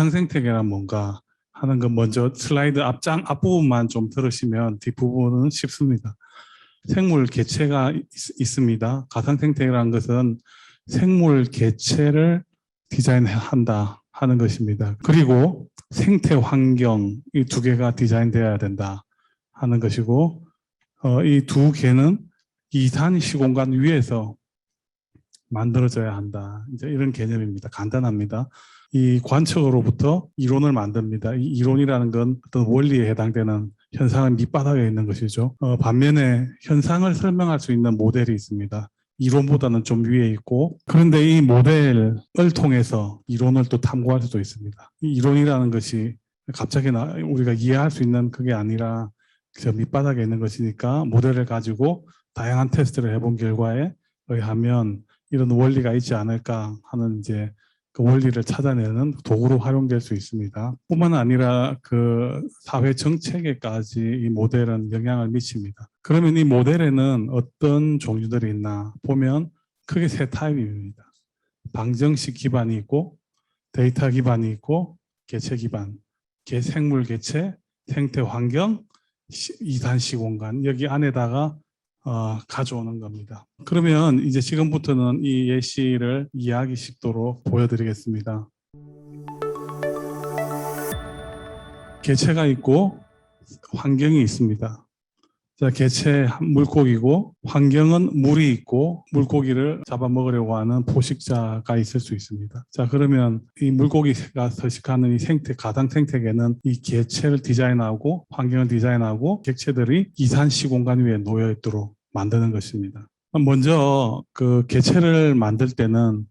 가상생태계란 뭔가 하는 거 먼저 슬라이드 앞부분만 좀 들으시면 뒷부분은 쉽습니다. 생물 개체가 있습니다. 가상생태계라는 것은 생물 개체를 디자인한다 하는 것입니다. 그리고 생태 환경 이 두 개가 디자인되어야 된다 하는 것이고 이 두 개는 이산 시공간 위에서 만들어져야 한다. 이제 이런 개념입니다. 간단합니다. 이 관측으로부터 이론을 만듭니다. 이 이론이라는 건 어떤 원리에 해당되는 현상의 밑바닥에 있는 것이죠. 반면에 현상을 설명할 수 있는 모델이 있습니다. 이론보다는 좀 위에 있고, 그런데 이 모델을 통해서 이론을 또 탐구할 수도 있습니다. 이 이론이라는 것이 갑자기 우리가 이해할 수 있는 그게 아니라 저 밑바닥에 있는 것이니까 모델을 가지고 다양한 테스트를 해본 결과에 의하면 이런 원리가 있지 않을까 하는 이제 그 원리를 찾아내는 도구로 활용될 수 있습니다. 뿐만 아니라 그 사회 정책에까지 이 모델은 영향을 미칩니다. 그러면 이 모델에는 어떤 종류들이 있나 보면 크게 세 타입입니다. 방정식 기반이 있고 데이터 기반이 있고 개체 기반, 생물 개체, 생태 환경, 이산 시공간 여기 안에다가 가져오는 겁니다. 그러면 이제 지금부터는 이 예시를 이야기 식도로 보여드리겠습니다. 개체가 있고 환경이 있습니다. 자, 개체 물고기고 환경은 물이 있고 물고기를 잡아먹으려고 하는 포식자가 있을 수 있습니다. 자, 그러면 이 물고기가 서식하는 이 가상 생태계는 이 개체를 디자인하고 환경을 디자인하고 객체들이 이산 시공간 위에 놓여 있도록 만드는 것입니다. 먼저 그 개체를 만들 때는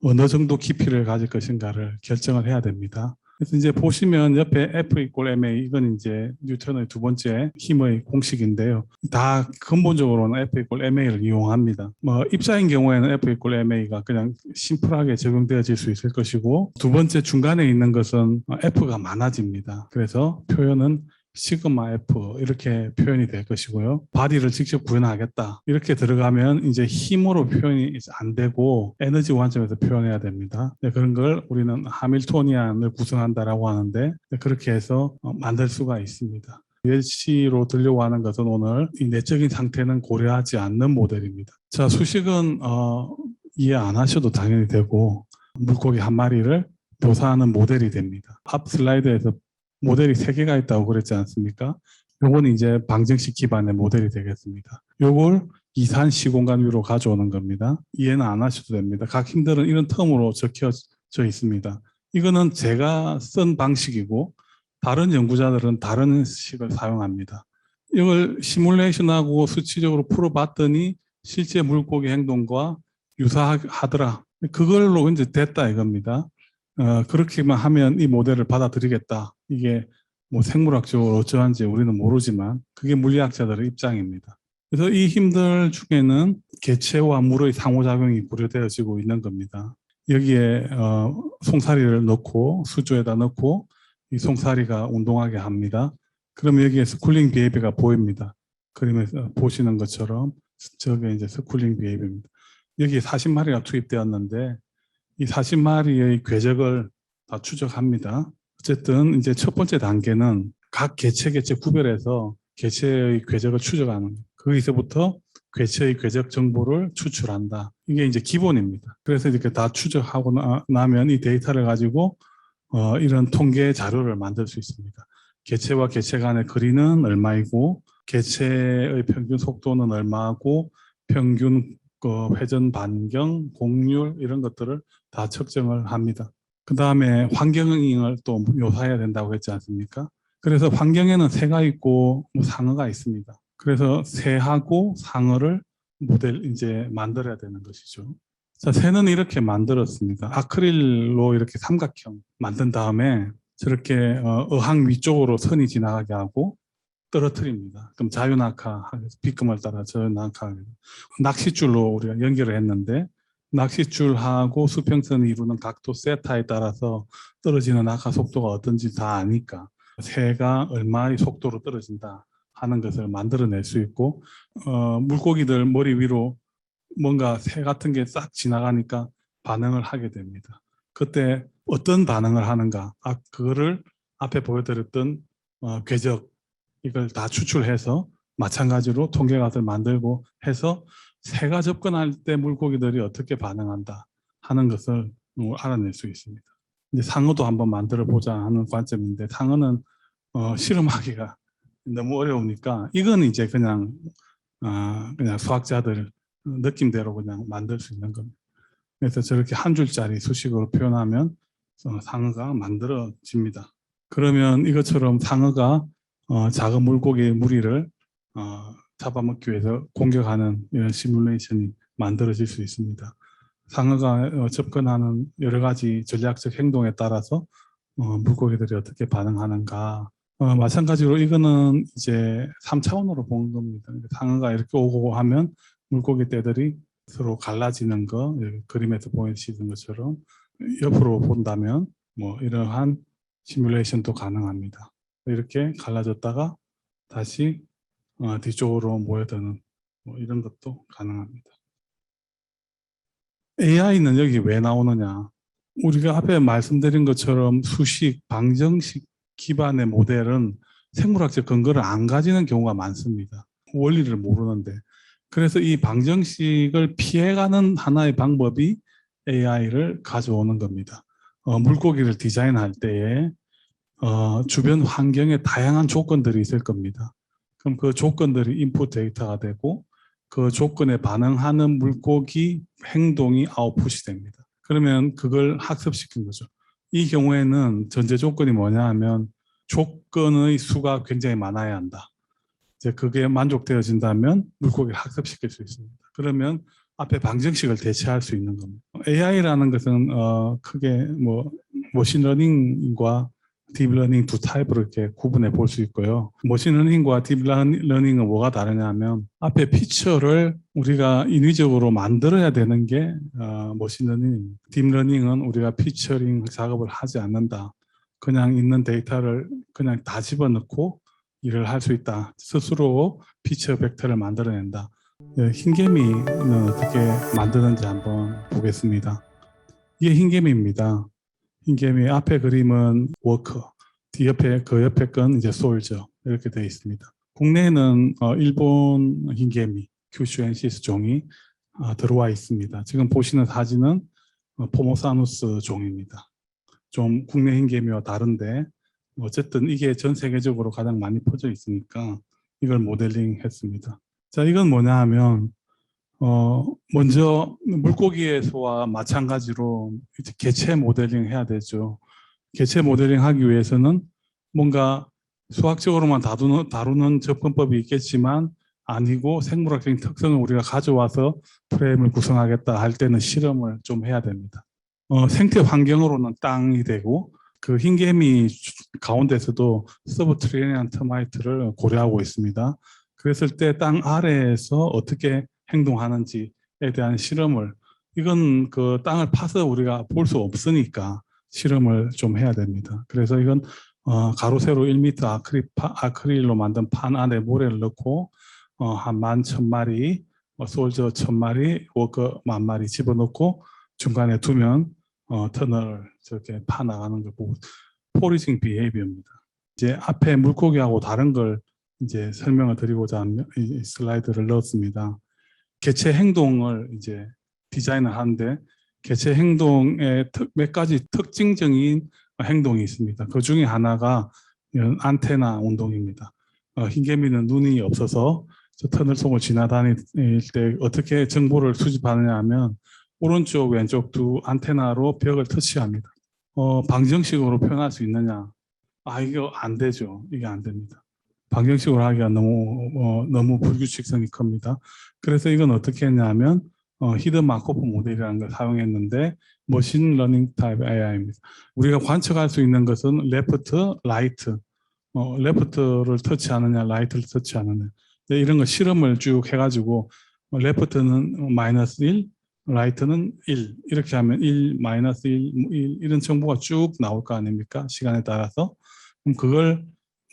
어느 정도 깊이를 가질 것인가를 결정을 해야 됩니다. 그래서 이제 보시면 옆에 F=ma 이건 이제 뉴턴의 두 번째 힘의 공식인데요. 다 근본적으로는 F=ma를 이용합니다. 입자인 경우에는 F=ma가 그냥 심플하게 적용되어질 수 있을 것이고 두 번째 중간에 있는 것은 F가 많아집니다. 그래서 표현은 시그마 F 이렇게 표현이 될 것이고요. 바디를 직접 구현하겠다 이렇게 들어가면 이제 힘으로 표현이 안 되고 에너지 관점에서 표현해야 됩니다. 그런 걸 우리는 하밀토니안을 구성한다라고 하는데 그렇게 해서 만들 수가 있습니다. 예시로 들려고 하는 것은 오늘 이 내적인 상태는 고려하지 않는 모델입니다. 자, 수식은 이해 안 하셔도 당연히 되고 물고기 한 마리를 묘사하는 모델이 됩니다. 앞 슬라이드에서 모델이 3개가 있다고 그랬지 않습니까? 요건 이제 방정식 기반의 모델이 되겠습니다. 요걸 이산 시공간 위로 가져오는 겁니다. 이해는 안 하셔도 됩니다. 각 힘들은 이런 텀으로 적혀져 있습니다. 이거는 제가 쓴 방식이고 다른 연구자들은 다른 식을 사용합니다. 이걸 시뮬레이션하고 수치적으로 풀어봤더니 실제 물고기 행동과 유사하더라. 그걸로 이제 됐다 이겁니다. 그렇게만 하면 이 모델을 받아들이겠다. 이게 뭐 생물학적으로 어쩌한지 우리는 모르지만 그게 물리학자들의 입장입니다. 그래서 이 힘들 중에는 개체와 물의 상호작용이 고려되어지고 있는 겁니다. 여기에 송사리를 넣고 수조에다 넣고 이 송사리가 운동하게 합니다. 그러면 여기에 스쿨링 비헤이비어가 보입니다. 그림에서 보시는 것처럼 저게 이제 스쿨링 비헤이비어입니다. 여기에 40마리가 투입되었는데 이 40마리의 궤적을 다 추적합니다. 어쨌든 이제 첫 번째 단계는 각 개체 구별해서 개체의 궤적을 추적하는 거기서부터 개체의 궤적 정보를 추출한다. 이게 이제 기본입니다. 그래서 이렇게 다 추적하고 나면 이 데이터를 가지고 이런 통계 자료를 만들 수 있습니다. 개체와 개체 간의 거리는 얼마이고 개체의 평균 속도는 얼마고 평균 회전 반경, 곡률 이런 것들을 다 측정을 합니다. 그 다음에 환경을 또 묘사해야 된다고 했지 않습니까? 그래서 환경에는 새가 있고 상어가 있습니다. 그래서 새하고 상어를 이제 만들어야 되는 것이죠. 자, 새는 이렇게 만들었습니다. 아크릴로 이렇게 삼각형 만든 다음에 저렇게 어항 위쪽으로 선이 지나가게 하고 떨어뜨립니다. 그럼 자유낙하, 비금을 따라 자유낙하, 낚싯줄로 우리가 연결을 했는데 낚싯줄하고 수평선이 이루는 각도 세타에 따라서 떨어지는 낙하 속도가 어떤지 다 아니까 새가 얼마의 속도로 떨어진다 하는 것을 만들어낼 수 있고 물고기들 머리 위로 뭔가 새 같은 게 싹 지나가니까 반응을 하게 됩니다. 그때 어떤 반응을 하는가, 그거를 앞에 보여드렸던 궤적 이걸 다 추출해서 마찬가지로 통계값을 만들고 해서 새가 접근할 때 물고기들이 어떻게 반응한다 하는 것을 알아낼 수 있습니다. 이제 상어도 한번 만들어 보자 하는 관점인데 상어는 실험하기가 너무 어려우니까 이건 이제 그냥 수학자들 느낌대로 그냥 만들 수 있는 겁니다. 그래서 저렇게 한 줄짜리 수식으로 표현하면 상어가 만들어집니다. 그러면 이것처럼 상어가 작은 물고기의 무리를 잡아먹기 위해서 공격하는 이런 시뮬레이션이 만들어질 수 있습니다. 상어가 접근하는 여러 가지 전략적 행동에 따라서 물고기들이 어떻게 반응하는가. 마찬가지로 이거는 이제 3차원으로 보는 겁니다. 상어가 이렇게 오고 하면 물고기 떼들이 서로 갈라지는 거, 그림에서 보여주시는 것처럼 옆으로 본다면 뭐 이러한 시뮬레이션도 가능합니다. 이렇게 갈라졌다가 다시 뒤쪽으로 모여드는 뭐 이런 것도 가능합니다. AI는 여기 왜 나오느냐? 우리가 앞에 말씀드린 것처럼 수식, 방정식 기반의 모델은 생물학적 근거를 안 가지는 경우가 많습니다. 원리를 모르는데. 그래서 이 방정식을 피해가는 하나의 방법이 AI를 가져오는 겁니다. 물고기를 디자인할 때에 주변 환경에 다양한 조건들이 있을 겁니다. 그럼 그 조건들이 인풋 데이터가 되고 그 조건에 반응하는 물고기 행동이 아웃풋이 됩니다. 그러면 그걸 학습시킨 거죠. 이 경우에는 전제 조건이 뭐냐 하면 조건의 수가 굉장히 많아야 한다. 이제 그게 만족되어진다면 물고기를 학습시킬 수 있습니다. 그러면 앞에 방정식을 대체할 수 있는 겁니다. AI라는 것은 크게 뭐 머신러닝과 딥러닝 두 타입으로 이렇게 구분해 볼 수 있고요. 머신러닝과 딥러닝은 뭐가 다르냐 하면 앞에 피처를 우리가 인위적으로 만들어야 되는 게 머신러닝입니다. 딥러닝은 우리가 피처링 작업을 하지 않는다. 그냥 있는 데이터를 그냥 다 집어넣고 일을 할 수 있다. 스스로 피처 벡터를 만들어낸다. 흰개미는 어떻게 만드는지 한번 보겠습니다. 이게 흰개미입니다. 흰개미 앞에 그림은 워커, 그 옆에 건 이제 솔저 이렇게 되어 있습니다. 국내에는 일본 흰개미 큐슈엔시스 종이 들어와 있습니다. 지금 보시는 사진은 포모사누스 종입니다. 좀 국내 흰개미와 다른데 어쨌든 이게 전 세계적으로 가장 많이 퍼져 있으니까 이걸 모델링 했습니다. 자, 이건 뭐냐 하면 먼저 물고기에서와 마찬가지로 이제 개체 모델링 해야 되죠. 개체 모델링 하기 위해서는 뭔가 수학적으로만 다루는 접근법이 있겠지만 아니고 생물학적인 특성을 우리가 가져와서 프레임을 구성하겠다 할 때는 실험을 좀 해야 됩니다. 생태 환경으로는 땅이 되고 그 흰개미 가운데서도 서브트레니안 터마이트를 고려하고 있습니다. 그랬을 때 땅 아래에서 어떻게 행동하는지에 대한 실험을, 이건 그 땅을 파서 우리가 볼 수 없으니까 실험을 좀 해야 됩니다. 그래서 이건 가로 세로 1m 아크릴로 만든 판 안에 모래를 넣고 한 11,000마리, 솔저 1,000마리, 워커 10,000마리 집어넣고 중간에 두면 터널을 저렇게 파 나가는 걸 보고 포리징 비헤이비어입니다. 이제 앞에 물고기하고 다른 걸 이제 설명을 드리고자 이 슬라이드를 넣었습니다. 개체 행동을 이제 디자인을 하는데 개체 행동에 몇 가지 특징적인 행동이 있습니다. 그 중에 하나가 안테나 운동입니다. 흰개미는 눈이 없어서 저 터널 속을 지나다닐 때 어떻게 정보를 수집하느냐 하면 오른쪽 왼쪽 두 안테나로 벽을 터치합니다. 방정식으로 표현할 수 있느냐? 이거 안 되죠. 이게 안 됩니다. 방정식으로 하기가 너무 불규칙성이 큽니다. 그래서 이건 어떻게 했냐면 히든 마코프 모델이라는 걸 사용했는데 머신 러닝 타입 AI입니다. 우리가 관측할 수 있는 것은 레프트, 라이트, 레프트를 터치하느냐, 라이트를 터치하느냐 이런 거 실험을 쭉 해가지고 레프트는 마이너스 1, 라이트는 1 이렇게 하면 1, 마이너스 1 이런 정보가 쭉 나올 거 아닙니까? 시간에 따라서. 그럼 그걸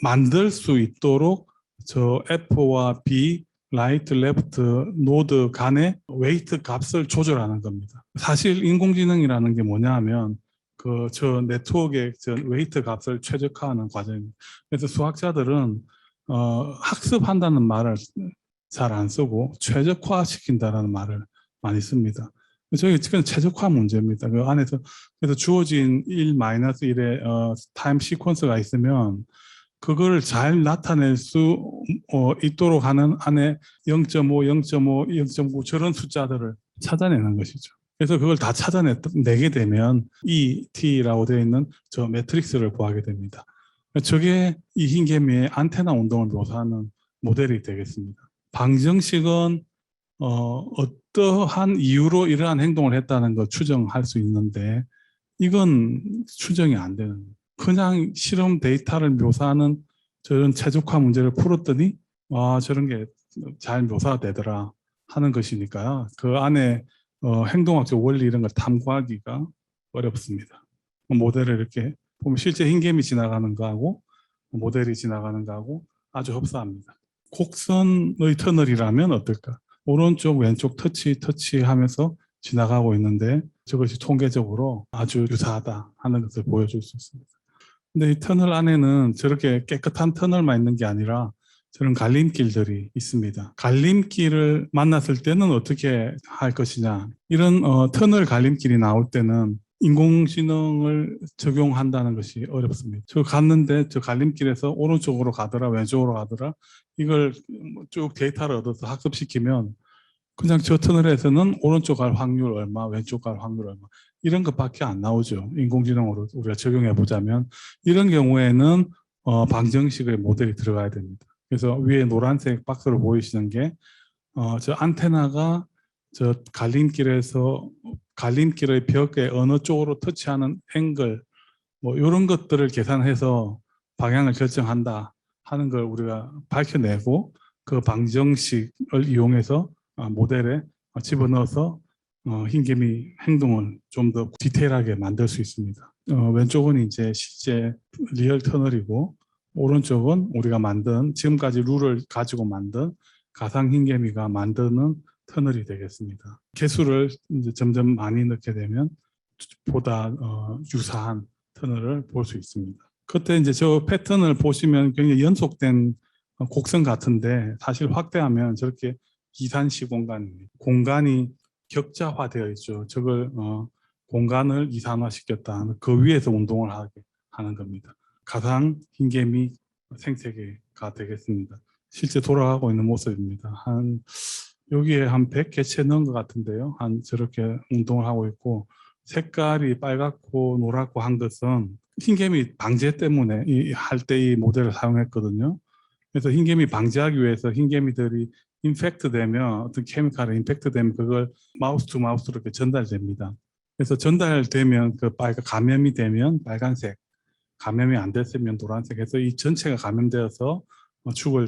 만들 수 있도록 저 F와 B, 라이트, 레프트 노드 간의 웨이트 값을 조절하는 겁니다. 사실 인공지능이라는 게 뭐냐 하면 그 저 네트워크의 저 웨이트 값을 최적화하는 과정입니다. 그래서 수학자들은 학습한다는 말을 잘 안 쓰고 최적화시킨다라는 말을 많이 씁니다. 저희 지금 최적화 문제입니다. 그 안에서 그래서 주어진 1-1의 타임 시퀀스가 있으면 그걸 잘 나타낼 수 있도록 하는 안에 0.5, 0.5, 0.9 저런 숫자들을 찾아내는 것이죠. 그래서 그걸 다 찾아내게 되면 ET라고 되어 있는 저 매트릭스를 구하게 됩니다. 저게 이 흰개미의 안테나 운동을 묘사하는 모델이 되겠습니다. 방정식은 어떠한 이유로 이러한 행동을 했다는 걸 추정할 수 있는데 이건 추정이 안 되는 그냥 실험 데이터를 묘사하는 저런 최적화 문제를 풀었더니 저런 게 잘 묘사가 되더라 하는 것이니까요. 그 안에 행동학적 원리 이런 걸 탐구하기가 어렵습니다. 모델을 이렇게 보면 실제 흰개미 지나가는 거하고 모델이 지나가는 거하고 아주 흡사합니다. 곡선의 터널이라면 어떨까? 오른쪽 왼쪽 터치 하면서 지나가고 있는데 저것이 통계적으로 아주 유사하다 하는 것을 보여줄 수 있습니다. 근데 이 터널 안에는 저렇게 깨끗한 터널만 있는 게 아니라 저런 갈림길들이 있습니다. 갈림길을 만났을 때는 어떻게 할 것이냐. 이런 터널 갈림길이 나올 때는 인공지능을 적용한다는 것이 어렵습니다. 저 갔는데 저 갈림길에서 오른쪽으로 가더라 왼쪽으로 가더라 이걸 쭉 데이터를 얻어서 학습시키면 그냥 저 터널에서는 오른쪽 갈 확률 얼마, 왼쪽 갈 확률 얼마 이런 것밖에 안 나오죠. 인공지능으로 우리가 적용해 보자면 이런 경우에는 방정식의 모델이 들어가야 됩니다. 그래서 위에 노란색 박스로 보이시는 게 저 안테나가 저 갈림길의 벽에 어느 쪽으로 터치하는 앵글 뭐 이런 것들을 계산해서 방향을 결정한다 하는 걸 우리가 밝혀내고 그 방정식을 이용해서 모델에 집어넣어서 흰개미 행동을 좀 더 디테일하게 만들 수 있습니다. 왼쪽은 이제 실제 리얼 터널이고 오른쪽은 우리가 만든 지금까지 룰을 가지고 만든 가상 흰개미가 만드는 터널이 되겠습니다. 개수를 이제 점점 많이 넣게 되면 보다 유사한 터널을 볼 수 있습니다. 그때 이제 저 패턴을 보시면 굉장히 연속된 곡선 같은데 사실 확대하면 저렇게 이산시 공간입니다. 공간이 격자화되어 있죠. 저걸 공간을 이산화시켰다. 그 위에서 운동을 하게 하는 겁니다. 가상 흰개미 생태계가 되겠습니다. 실제 돌아가고 있는 모습입니다. 여기에 한 100개체 넣은 것 같은데요. 한 저렇게 운동을 하고 있고 색깔이 빨갛고 노랗고 한 것은 흰개미 방제 때문에 할 때 이 모델을 사용했거든요. 그래서 흰개미 방지하기 위해서 흰개미들이 인펙트 되면 어떤 케미칼에 인펙트 되면 그걸 마우스 투 마우스로 이렇게 전달됩니다. 그래서 전달되면 그 감염이 되면 빨간색, 감염이 안 됐으면 노란색 해서 이 전체가 감염되어서 죽을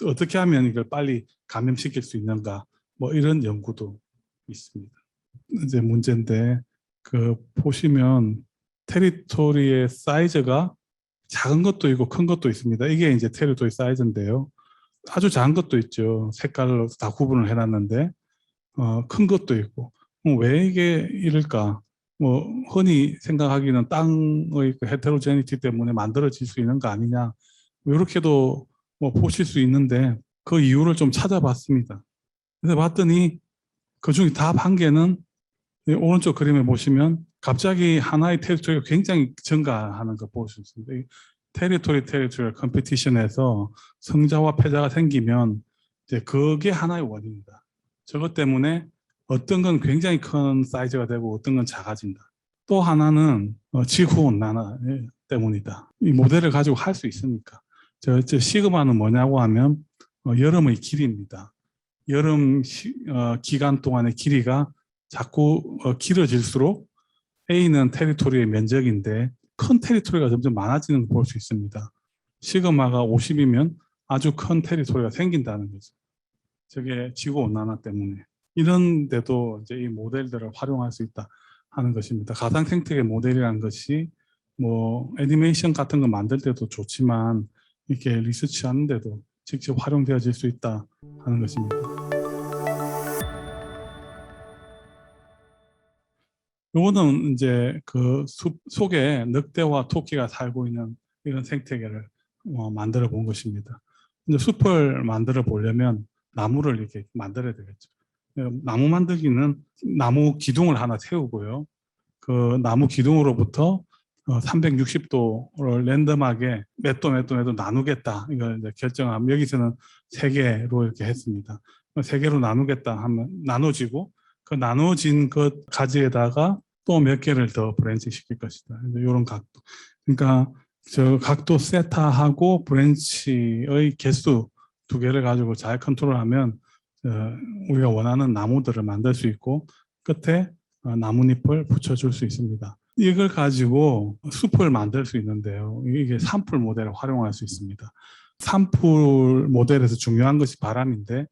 어떻게 하면 이걸 빨리 감염시킬 수 있는가 뭐 이런 연구도 있습니다. 이제 문제인데 그 보시면 테리토리의 사이즈가 작은 것도 있고 큰 것도 있습니다. 이게 이제 테리토리 사이즈인데요. 아주 작은 것도 있죠. 색깔로 다 구분을 해놨는데 큰 것도 있고 왜 이게 이럴까? 뭐 흔히 생각하기는 땅의 그 헤테로제니티 때문에 만들어질 수 있는 거 아니냐 이렇게도 뭐 보실 수 있는데 그 이유를 좀 찾아봤습니다. 그래서 봤더니 그중에 답 한 개는 오른쪽 그림에 보시면 갑자기 하나의 테리토리가 굉장히 증가하는 거 볼 수 있습니다. 테리토리 컴피티션에서 승자와 패자가 생기면 이제 그게 하나의 원인이다. 저것 때문에 어떤 건 굉장히 큰 사이즈가 되고 어떤 건 작아진다. 또 하나는 지구온난화 때문이다. 이 모델을 가지고 할 수 있으니까. 저 시그마는 뭐냐고 하면 여름의 길이입니다. 여름 기간 동안의 길이가 자꾸 길어질수록 A는 테리토리의 면적인데 큰 테리토리가 점점 많아지는 걸 볼 수 있습니다. 시그마가 50이면 아주 큰 테리토리가 생긴다는 거죠. 저게 지구온난화 때문에. 이런데도 이제 이 모델들을 활용할 수 있다 하는 것입니다. 가상 생태계 모델이라는 것이 뭐 애니메이션 같은 거 만들 때도 좋지만 이렇게 리서치 하는데도 직접 활용되어질 수 있다 하는 것입니다. 요거는 이제 그 숲 속에 늑대와 토끼가 살고 있는 이런 생태계를 만들어 본 것입니다. 이제 숲을 만들어 보려면 나무를 이렇게 만들어야 되겠죠. 나무 만들기는 나무 기둥을 하나 세우고요. 그 나무 기둥으로부터 360도를 랜덤하게 몇 도 나누겠다. 이걸 이제 결정하면 여기서는 세 개로 이렇게 했습니다. 세 개로 나누겠다 하면 나눠지고 그 나눠진 것 가지에다가 또 몇 개를 더 브랜치 시킬 것이다. 이런 각도. 그러니까 저 각도 세타하고 브랜치의 개수 두 개를 가지고 잘 컨트롤하면 우리가 원하는 나무들을 만들 수 있고 끝에 나뭇잎을 붙여줄 수 있습니다. 이걸 가지고 숲을 만들 수 있는데요. 이게 산풀 모델을 활용할 수 있습니다. 산풀 모델에서 중요한 것이 바람인데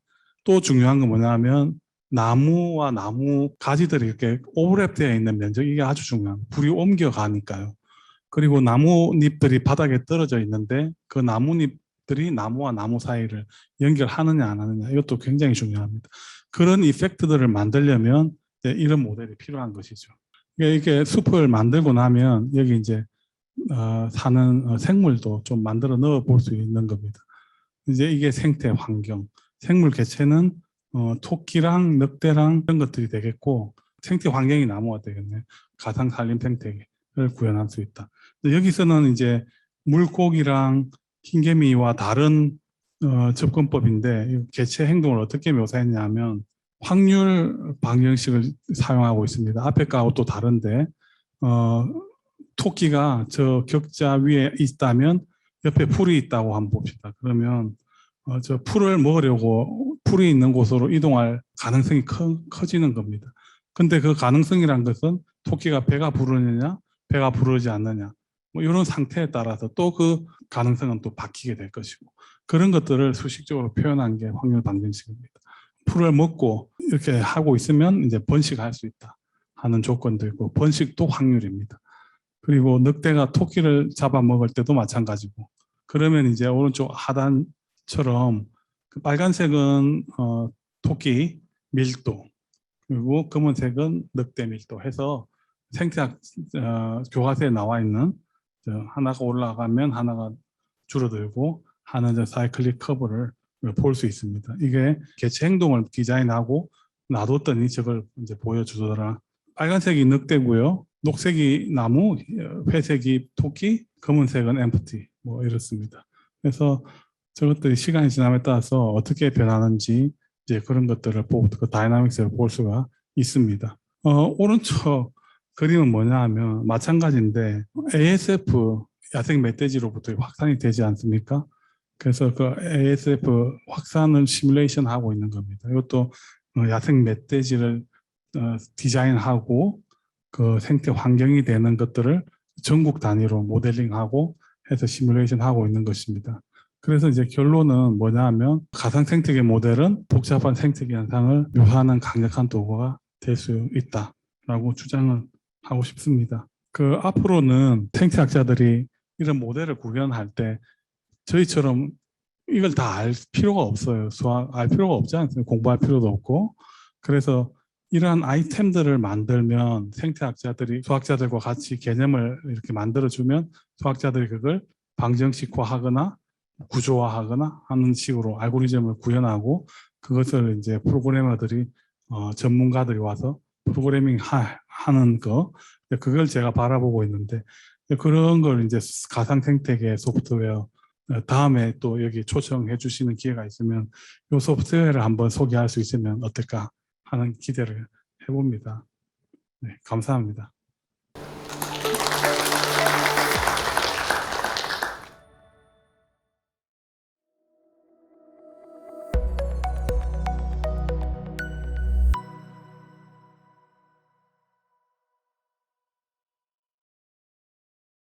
또 중요한 건 뭐냐면 나무와 나무 가지들이 이렇게 오버랩되어 있는 면적, 이게 아주 중요합니다. 불이 옮겨가니까요. 그리고 나뭇잎들이 바닥에 떨어져 있는데 그 나뭇잎들이 나무와 나무 사이를 연결하느냐 안 하느냐, 이것도 굉장히 중요합니다. 그런 이펙트들을 만들려면 이런 모델이 필요한 것이죠. 이게 숲을 만들고 나면 여기 이제 사는 생물도 좀 만들어 넣어 볼 수 있는 겁니다. 이제 이게 생태 환경, 생물 개체는 토끼랑 늑대랑 이런 것들이 되겠고 생태 환경이 나무가 되겠네요. 가상 산림 생태계를 구현할 수 있다. 여기서는 이제 물고기랑 흰개미와 다른 접근법인데 개체 행동을 어떻게 묘사했냐면 확률 방정식을 사용하고 있습니다. 앞에 거하고 또 다른데 토끼가 저 격자 위에 있다면 옆에 풀이 있다고 한번 봅시다. 그러면 저 풀을 먹으려고 풀이 있는 곳으로 이동할 가능성이 커지는 겁니다. 근데 그 가능성이란 것은 토끼가 배가 부르느냐 배가 부르지 않느냐 뭐 이런 상태에 따라서 또 그 가능성은 또 바뀌게 될 것이고, 그런 것들을 수식적으로 표현한 게 확률 방정식입니다. 풀을 먹고 이렇게 하고 있으면 이제 번식할 수 있다 하는 조건도 있고, 번식도 확률입니다. 그리고 늑대가 토끼를 잡아먹을 때도 마찬가지고, 그러면 이제 오른쪽 하단처럼 그 빨간색은 토끼 밀도, 그리고 검은색은 늑대 밀도 해서 생태학 교과서에 나와 있는 하나가 올라가면 하나가 줄어들고 하는 사이클릭 커브를 볼 수 있습니다. 이게 개체 행동을 디자인하고 놔뒀더니 저걸 이제 보여주더라. 빨간색이 늑대고요, 녹색이 나무, 회색이 토끼, 검은색은 엠프티, 뭐 이렇습니다. 그래서 저것들이 시간이 지남에 따라서 어떻게 변하는지 이제 그런 것들을 보고 그 다이나믹스를 볼 수가 있습니다. 오른쪽 그림은 뭐냐 하면 마찬가지인데 ASF 야생 멧돼지로부터 확산이 되지 않습니까? 그래서 그 ASF 확산을 시뮬레이션 하고 있는 겁니다. 이것도 야생 멧돼지를 디자인하고 그 생태 환경이 되는 것들을 전국 단위로 모델링하고 해서 시뮬레이션 하고 있는 것입니다. 그래서 이제 결론은 뭐냐 하면 가상 생태계 모델은 복잡한 생태계 현상을 묘사하는 강력한 도구가 될 수 있다라고 주장을 하고 싶습니다. 그 앞으로는 생태학자들이 이런 모델을 구현할 때 저희처럼 이걸 다 알 필요가 없어요. 알 필요가 없지 않습니까? 공부할 필요도 없고. 그래서 이러한 아이템들을 만들면 생태학자들이 수학자들과 같이 개념을 이렇게 만들어주면 수학자들이 그걸 방정식화하거나 구조화하거나 하는 식으로 알고리즘을 구현하고 그것을 이제 프로그래머들이 전문가들이 와서 프로그래밍 하는 그걸 제가 바라보고 있는데, 그런 걸 이제 가상 생태계 소프트웨어 다음에 또 여기 초청해 주시는 기회가 있으면 이 소프트웨어를 한번 소개할 수 있으면 어떨까 하는 기대를 해봅니다. 네, 감사합니다.